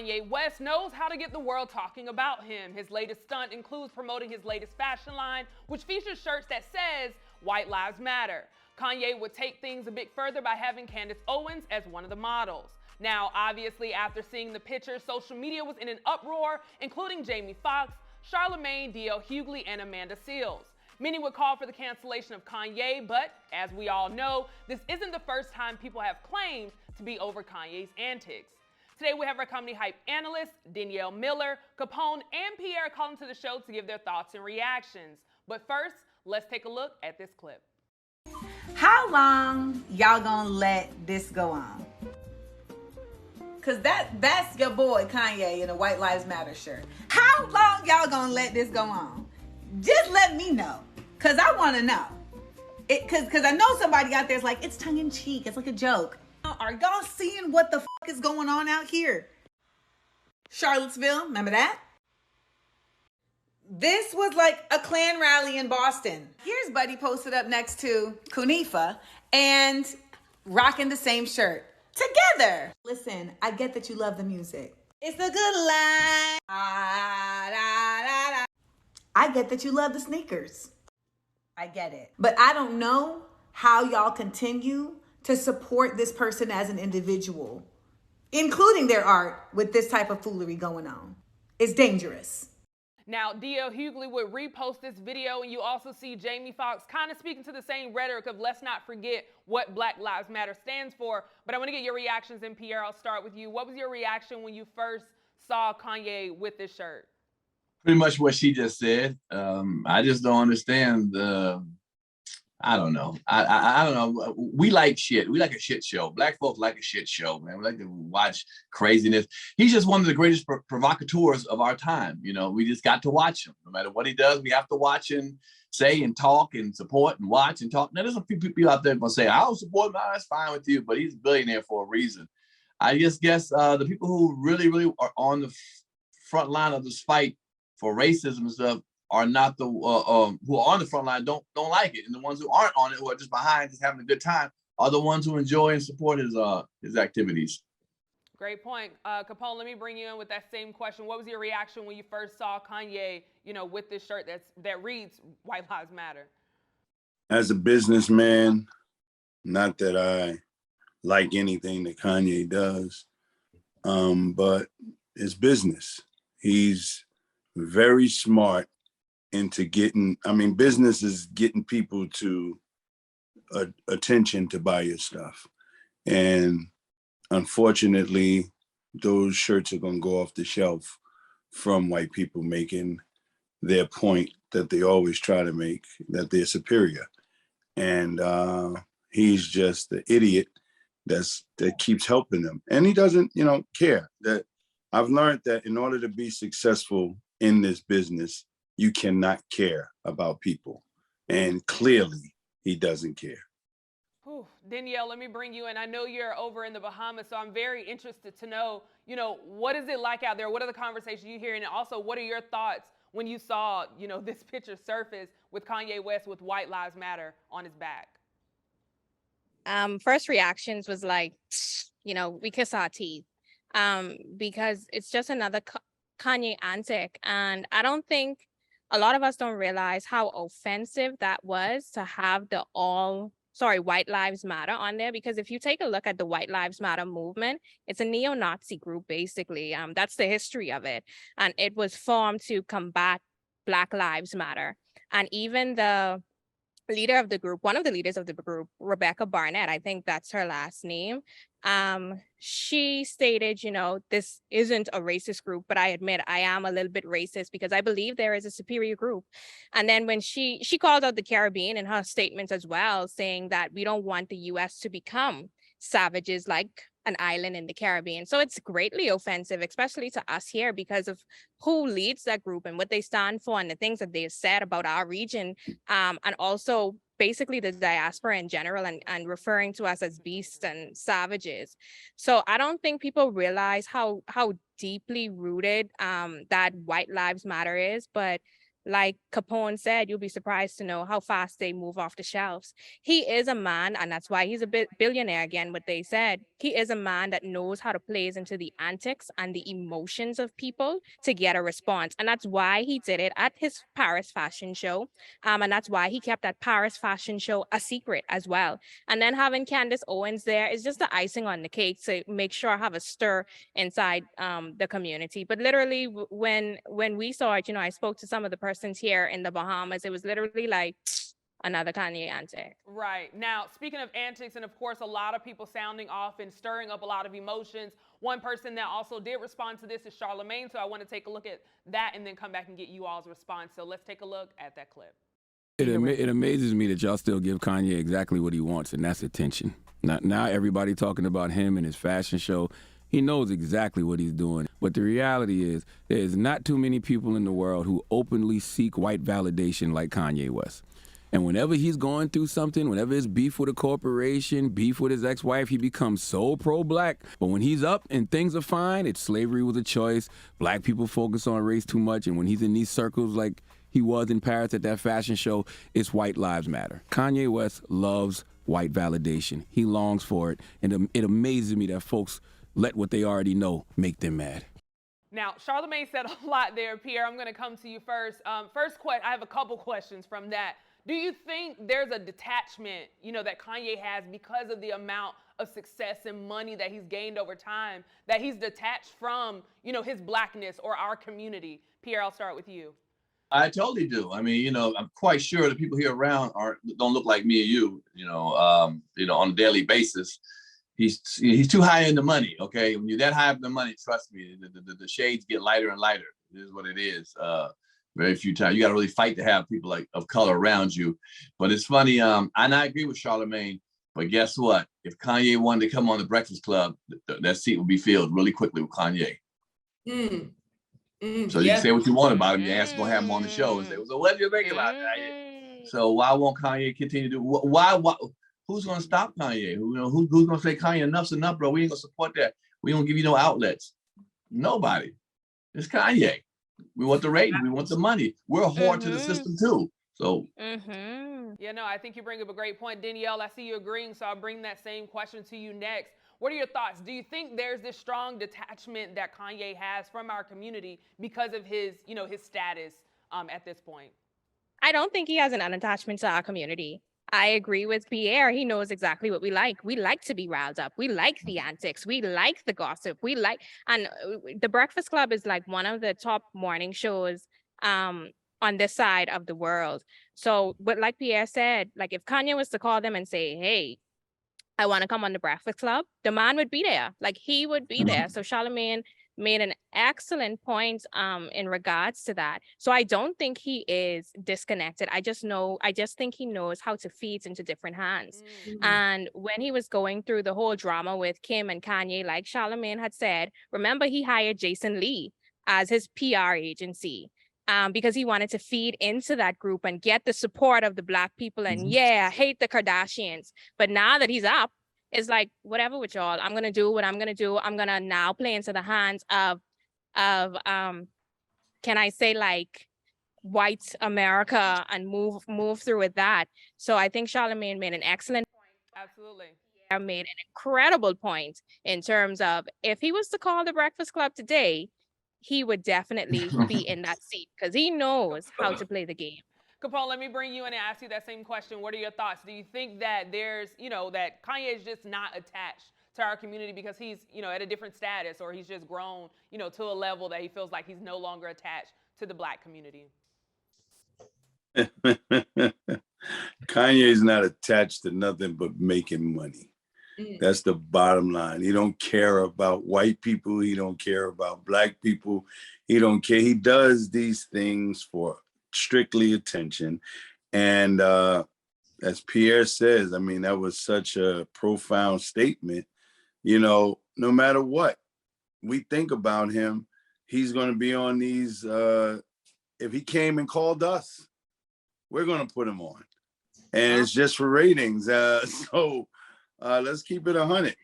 Kanye West knows how to get the world talking about him. His latest stunt includes promoting his latest fashion line, which features shirts that says, "White Lives Matter." Kanye would take things a bit further by having Candace Owens as one of the models. Now, obviously, after seeing the pictures, social media was in an uproar, including Jamie Foxx, Charlamagne, D.L. Hughley, and Amanda Seales. Many would call for the cancellation of Kanye, but as we all know, this isn't the first time people have claimed to be over Kanye's antics. Today we have our comedy hype analysts, Danielle Miller, Capone, and Pierre calling to the show to give their thoughts and reactions. But first, let's take a look at this clip. How long y'all gonna let this go on? Cause that's your boy Kanye in a White Lives Matter shirt. How long y'all gonna let this go on? Just let me know, cause I want to know. Cause I know somebody out there's like, it's tongue in cheek, it's like a joke. Are y'all seeing what the fuck is going on out here? Charlottesville, remember that? This was like a Klan rally in Boston. Here's Buddy posted up next to Kunifa and rocking the same shirt together. Listen, I get that you love the music. It's a good line. I get that you love the sneakers. I get it. But I don't know how y'all continue to support this person as an individual, including their art, with this type of foolery going on. It's dangerous. Now, D.L. Hughley would repost this video, and you also see Jamie Foxx kind of speaking to the same rhetoric of let's not forget what Black Lives Matter stands for. But I want to get your reactions, and Pierre, I'll start with you. What was your reaction when you first saw Kanye with this shirt? Pretty much what she just said. I just don't understand I don't know. I don't know. We like shit. We like a shit show. Black folks like a shit show, man. We like to watch craziness. He's just one of the greatest provocateurs of our time. You know, we just got to watch him. No matter what he does, we have to watch and say and talk and support and watch and talk. Now, there's a few people out there going to say, I don't support him. That's fine with you, but he's a billionaire for a reason. I just guess the people who really, really are on the front line of this fight for racism and stuff are not the who are on the front line don't like it, and the ones who aren't on it, who are just behind, just having a good time, are the ones who enjoy and support his activities. Great point, Capone. Let me bring you in with that same question. What was your reaction when you first saw Kanye, with this shirt that reads "White Lives Matter"? As a businessman, not that I like anything that Kanye does, but it's business. He's very smart into business is getting people to attention to buy your stuff. And unfortunately, those shirts are going to go off the shelf from white people making their point that they always try to make, that they're superior. And he's just the idiot that keeps helping them. And he doesn't, care. That I've learned that in order to be successful in this business, you cannot care about people. And clearly, he doesn't care. Whew. Danielle, let me bring you in. I know you're over in the Bahamas, so I'm very interested to know, what is it like out there? What are the conversations you hear? And also, what are your thoughts when you saw, this picture surface with Kanye West with White Lives Matter on his back? First reactions was like, we kiss our teeth, because it's just another Kanye antic. And I don't think a lot of us don't realize how offensive that was to have the White Lives Matter on there, because if you take a look at the White Lives Matter movement, it's a neo-Nazi group, basically. That's the history of it. And it was formed to combat Black Lives Matter. And even the leader of the group, one of the leaders of the group, Rebecca Barnett, I think that's her last name, she stated, this isn't a racist group, but I admit I am a little bit racist because I believe there is a superior group. And then when she called out the Caribbean in her statements as well, saying that we don't want the US to become savages like an island in the Caribbean. So it's greatly offensive, especially to us here, because of who leads that group and what they stand for and the things that they've said about our region, and also basically the diaspora in general, and referring to us as beasts and savages. So I don't think people realize how deeply rooted that White Lives Matter is. But like Capone said, you'll be surprised to know how fast they move off the shelves. He is a man, and that's why he's a billionaire again, what they said. He is a man that knows how to play into the antics and the emotions of people to get a response. And that's why he did it at his Paris fashion show. And that's why he kept that Paris fashion show a secret as well. And then having Candace Owens there is just the icing on the cake to make sure I have a stir inside the community. But literally, when we saw it, I spoke to some of the persons here in the Bahamas. It was literally like another Kanye antic. Right. Now, speaking of antics, and of course, a lot of people sounding off and stirring up a lot of emotions. One person that also did respond to this is Charlemagne. So I want to take a look at that and then come back and get you all's response. So let's take a look at that clip. It amazes me that y'all still give Kanye exactly what he wants, and that's attention. Now everybody talking about him and his fashion show. He knows exactly what he's doing. But the reality is, there's not too many people in the world who openly seek white validation like Kanye West. And whenever he's going through something, whenever it's beef with a corporation, beef with his ex-wife, he becomes so pro-black. But when he's up and things are fine, it's slavery was a choice. Black people focus on race too much. And when he's in these circles like he was in Paris at that fashion show, it's white lives matter. Kanye West loves white validation. He longs for it. And it amazes me that folks let what they already know make them mad. Now, Charlemagne said a lot there, Pierre. I'm going to come to you first. I have a couple questions from that. Do you think there's a detachment, that Kanye has because of the amount of success and money that he's gained over time, that he's detached from, his blackness or our community? Pierre, I'll start with you. I totally do. I mean, I'm quite sure the people here around don't look like me or you, on a daily basis. He's too high in the money, okay? When you're that high in the money, trust me, the shades get lighter and lighter. It is what it is. Very few times. You got to really fight to have people of color around you. But it's funny, and I agree with Charlemagne, but guess what? If Kanye wanted to come on the Breakfast Club, that seat would be filled really quickly with Kanye. So you can say what you want about him. You ask to have him on the show and say, so what do you think about Kanye? So why won't Kanye continue to do, why who's going to stop Kanye? Who's going to say, Kanye, enough's enough, bro. We ain't going to support that. We don't give you no outlets. Nobody. It's Kanye. We want the ratings. We want the money. We're a whore to the system, too. So. Yeah, no, I think you bring up a great point. Danielle, I see you agreeing, so I'll bring that same question to you next. What are your thoughts? Do you think there's this strong detachment that Kanye has from our community because of his, his status at this point? I don't think he has an unattachment to our community. I agree with Pierre. He knows exactly what we like. We like to be riled up. We like the antics. We like the gossip. And the Breakfast Club is like one of the top morning shows on this side of the world. So, but like Pierre said, like if Kanye was to call them and say, hey, I want to come on the Breakfast Club, the man would be there. Like he would be there. So Charlemagne made an excellent point in regards to that. So I don't think he is disconnected. I just think he knows how to feed into different hands. And when he was going through the whole drama with Kim and Kanye, like Charlemagne had said, remember he hired Jason Lee as his PR agency. Because he wanted to feed into that group and get the support of the Black people and hate the Kardashians. But now that he's up, it's like, whatever with y'all, I'm going to do what I'm going to do. I'm going to now play into the hands of can I say like white America and move through with that. So I think Charlemagne made an excellent point. Absolutely. Pierre made an incredible point in terms of if he was to call the Breakfast Club today, he would definitely be in that seat because he knows how to play the game. Capone, let me bring you in and ask you that same question. What are your thoughts? Do you think that there's, that Kanye is just not attached to our community because he's, at a different status, or he's just grown, to a level that he feels like he's no longer attached to the Black community? Kanye's not attached to nothing but making money. That's the bottom line. He don't care about white people. He don't care about Black people. He don't care. He does these things for strictly attention. And as Pierre says, I mean, that was such a profound statement. No matter what we think about him, he's going to be on these. If he came and called us, we're going to put him on. And it's just for ratings. So let's keep it 100.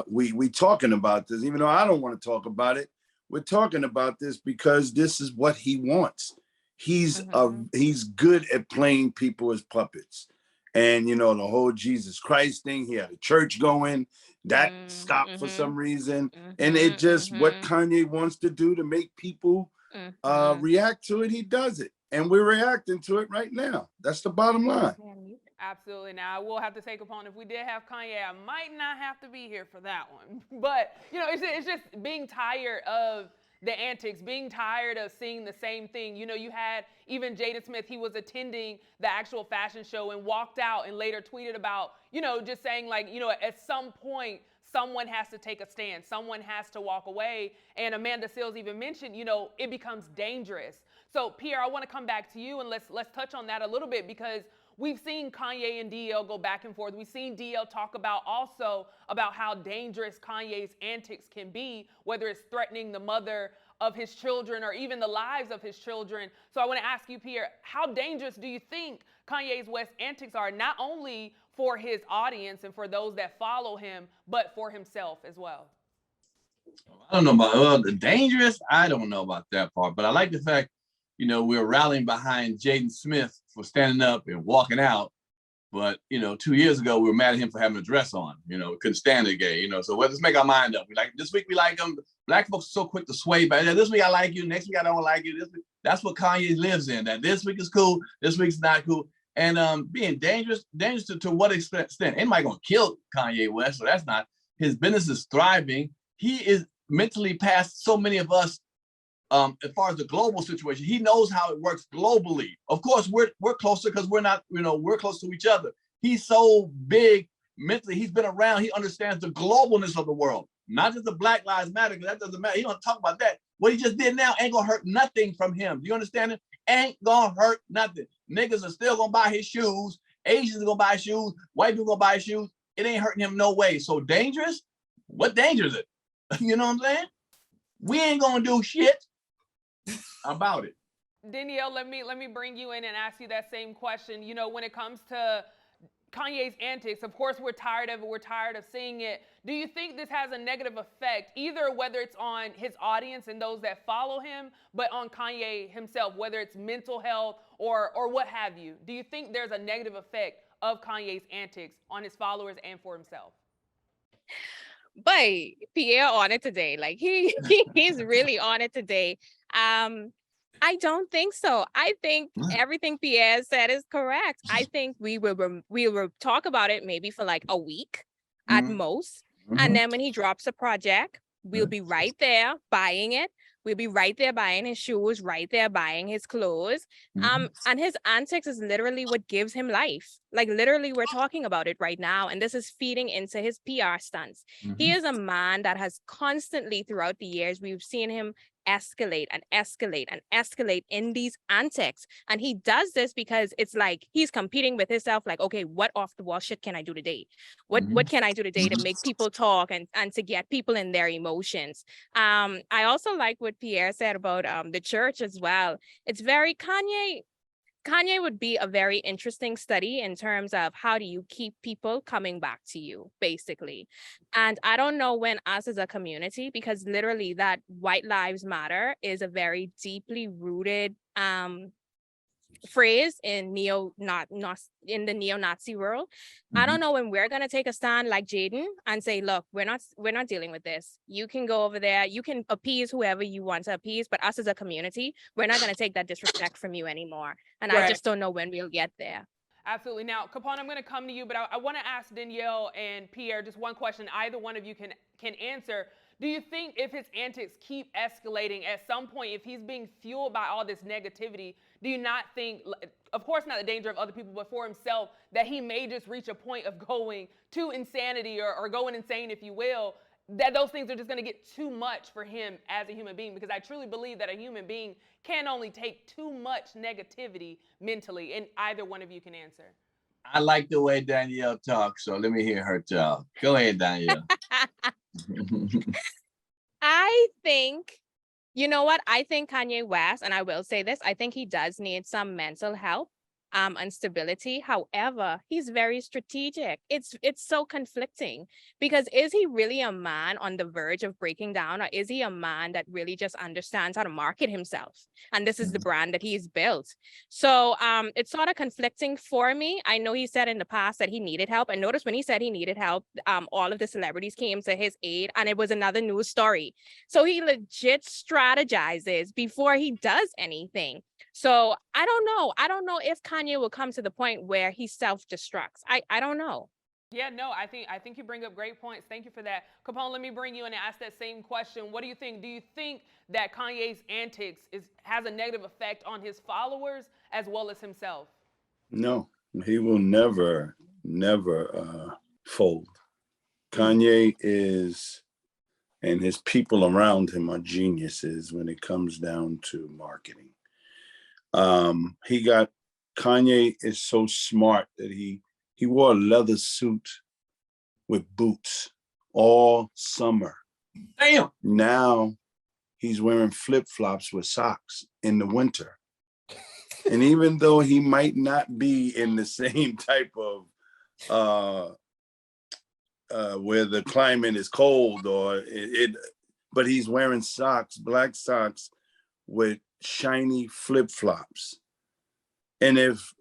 We talking about this, even though I don't want to talk about it. we're talking about this because this is what he wants. He's Mm-hmm. he's good at playing people as puppets. And you know, the whole Jesus Christ thing, he had a church going, that stopped for Mm-hmm. some reason. And it Mm-hmm. just what Mm-hmm. Kanye wants to do to make people Mm-hmm. react to it, he does it. And we're reacting to it right now. That's the bottom line. Absolutely. Now, I will have to take upon, if we did have Kanye, I might not have to be here for that one. But, you know, it's just being tired of the antics, being tired of seeing the same thing. You know, you had even Jaden Smith, he was attending the actual fashion show and walked out and later tweeted about, you know, just saying like, you know, at some point, someone has to take a stand. Someone has to walk away. And Amanda Seales even mentioned, you know, it becomes dangerous. So, Pierre, I want to come back to you and let's touch on that a little bit because we've seen Kanye and DL go back and forth. We've seen DL talk about also about how dangerous Kanye's antics can be, whether it's threatening the mother of his children or even the lives of his children. So I want to ask you, Pierre, how dangerous do you think Kanye's West antics are, not only for his audience and for those that follow him, but for himself as well? I don't know about the dangerous. I don't know about that part, but I like the fact, you know, we're rallying behind Jaden Smith for standing up and walking out. But, you know, 2 years ago, we were mad at him for having a dress on. You know, couldn't stand the gay, you know. So let's make our mind up. We like this week we like him. Black folks are so quick to sway back. This week I like you. Next week I don't like you. This week, that's what Kanye lives in. That this week is cool. This week's not cool. And being dangerous to what extent? Anybody gonna kill Kanye West? So that's not. His business is thriving. He is mentally past so many of us. As far as the global situation, he knows how it works globally. Of course, we're closer because we're not, you know, we're close to each other. He's so big mentally. He's been around. He understands the globalness of the world, not just the Black Lives Matter, because that doesn't matter. He don't talk about that. What he just did now ain't gonna hurt nothing from him. Do you understand it? Ain't gonna hurt nothing. Niggas are still gonna buy his shoes. Asians are gonna buy shoes. White people gonna buy shoes. It ain't hurting him no way. So dangerous? What danger is it? You know what I'm saying? We ain't gonna do shit about it. Danielle, let me bring you in and ask you that same question. You know, when it comes to Kanye's antics, of course we're tired of it, we're tired of seeing it. Do you think this has a negative effect, either whether it's on his audience and those that follow him, but on Kanye himself, whether it's mental health or what have you? Do you think there's a negative effect of Kanye's antics on his followers and for himself? But Pierre on it today. Like he's really on it today. I don't think so. I think everything Pierre said is correct. I think we will talk about it maybe for like a week at most. And then when he drops a project, we'll be right there buying it. We'll be right there buying his shoes, right there buying his clothes. And his antics is literally what gives him life. Like literally we're talking about it right now. And this is feeding into his PR stunts. He is a man that has constantly throughout the years, we've seen him escalate and escalate and escalate in these antics. And he does this because it's like he's competing with himself, like, okay, what off the wall shit can I do today? What can I do today to make people talk and to get people in their emotions? I also like what Pierre said about the church as well. It's very Kanye would be a very interesting study in terms of how do you keep people coming back to you, basically. And I don't know when us as a community, because literally that White Lives Matter is a very deeply rooted phrase in in the neo-Nazi world. I don't know when we're gonna take a stand like Jaden and say, look, we're not dealing with this. You can go over there, you can appease whoever you want to appease, but us as a community, we're not gonna take that disrespect from you anymore. And I just don't know when we'll get there. Absolutely. Now, Capone, I'm going to come to you, but I want to ask Danielle and Pierre just one question. Either one of you can answer. Do you think if his antics keep escalating at some point, if he's being fueled by all this negativity, do you not think, of course not the danger of other people, but for himself, that he may just reach a point of going to insanity or going insane, if you will, that those things are just going to get too much for him as a human being? Because I truly believe that a human being can only take too much negativity mentally, and either one of you can answer. I like the way Danielle talks, so let me hear her talk. Go ahead, Danielle. I think, you know what? I think Kanye West, and I will say this, I think he does need some mental help. instability. However, he's very strategic. It's so conflicting because is he really a man on the verge of breaking down, or is he a man that really just understands how to market himself? And this is the brand that he's built. So it's sort of conflicting for me. I know he said in the past that he needed help. And notice when he said he needed help, all of the celebrities came to his aid, and it was another news story. So he legit strategizes before he does anything. So I don't know. I don't know if Kanye will come to the point where he self-destructs. I don't know. Yeah, no, I think you bring up great points. Thank you for that. Capone, let me bring you in and ask that same question. What do you think? Do you think that Kanye's antics has a negative effect on his followers as well as himself? No, he will never fold. Kanye is, and his people around him are geniuses when it comes down to marketing. Kanye is so smart that he wore a leather suit with boots all summer. Damn. Now he's wearing flip-flops with socks in the winter. And even though he might not be in the same type of where the climate is cold but he's wearing socks, black socks with shiny flip-flops. And if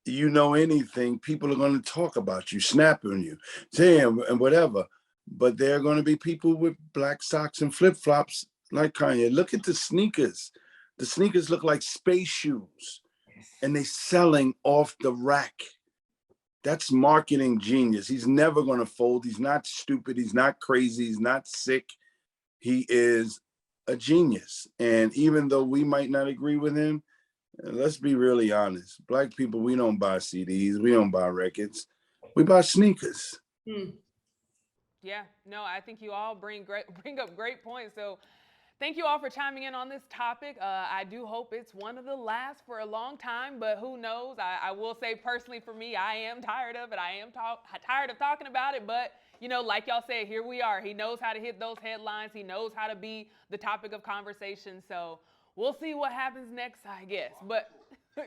you know anything, people are going to talk about you, snap on you, saying and whatever. But there are going to be people with black socks and flip-flops like Kanye. Look at the sneakers. The sneakers look like space shoes, and they're selling off the rack. That's marketing genius. He's never going to fold. He's not stupid. He's not crazy. He's not sick. He is a genius. And even though we might not agree with him, let's be really honest. Black people, we don't buy CDs. We don't buy records. We buy sneakers. Yeah, no, I think you all bring up great points. So thank you all for chiming in on this topic. I do hope it's one of the last for a long time, but who knows? I will say personally for me, I am tired of it. I am tired of talking about it, but you know, like y'all said, here we are. He knows how to hit those headlines. He knows how to be the topic of conversation. So we'll see what happens next, I guess. But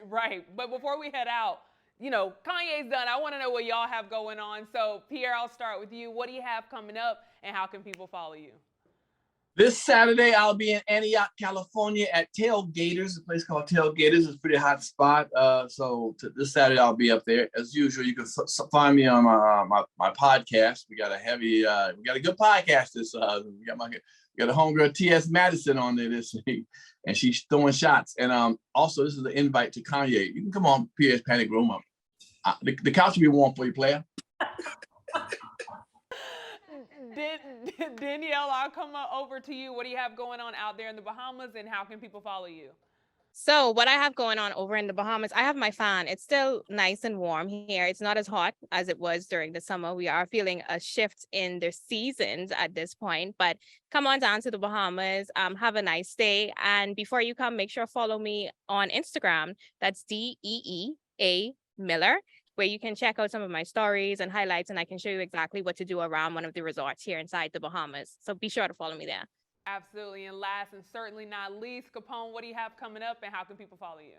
right. But before we head out, you know, Kanye's done. I want to know what y'all have going on. So Pierre, I'll start with you. What do you have coming up, and how can people follow you? This Saturday, I'll be in Antioch, California at Tailgaters, a place called Tailgaters. It's a pretty hot spot. This Saturday, I'll be up there. As usual, you can find me on my podcast. We got a good podcast. We got a homegirl, T.S. Madison, on there this week, and she's throwing shots. And also, this is the invite to Kanye. You can come on Pierre's Panic Room. The couch will be warm for you, player. Danielle, I'll come over to you. What do you have going on out there in the Bahamas, and how can people follow you? So what I have going on over in the Bahamas, I have my fan. It's still nice and warm here. It's not as hot as it was during the summer. We are feeling a shift in the seasons at this point, but come on down to the Bahamas. Have a nice day. And before you come, make sure to follow me on Instagram. That's DEEA Miller, where you can check out some of my stories and highlights, and I can show you exactly what to do around one of the resorts here inside the Bahamas. So be sure to follow me there. Absolutely. And last and certainly not least, Capone, what do you have coming up, and how can people follow you?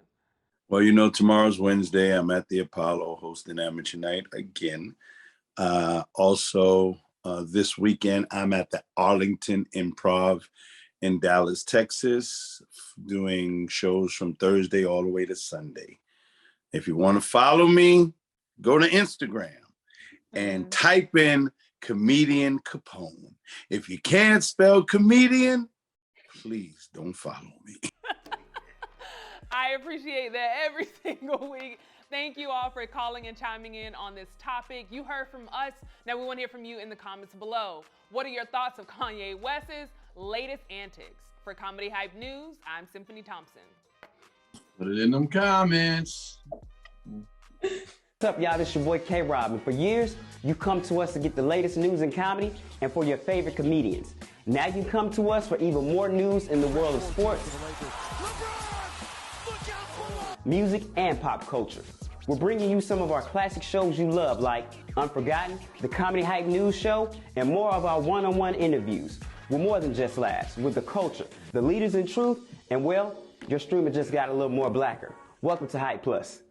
Well, you know, tomorrow's Wednesday. I'm at the Apollo hosting Amateur Night again. Also, this weekend, I'm at the Arlington Improv in Dallas, Texas, doing shows from Thursday all the way to Sunday. If you want to follow me, go to Instagram and type in comedian Capone. If you can't spell comedian, please don't follow me. I appreciate that every single week. Thank you all for calling and chiming in on this topic. You heard from us. Now we want to hear from you in the comments below. What are your thoughts of Kanye West's latest antics? For Comedy Hype News, I'm Symphony Thompson. Put it in them comments. What's up, y'all? This your boy K-Rob, and for years, you come to us to get the latest news in comedy and for your favorite comedians. Now you come to us for even more news in the world of sports, music, and pop culture. We're bringing you some of our classic shows you love, like Unforgotten, the Comedy Hype News Show, and more of our one-on-one interviews. We're more than just laughs. We're the culture, the leaders in truth, and well, your streamer just got a little more blacker. Welcome to Hype Plus.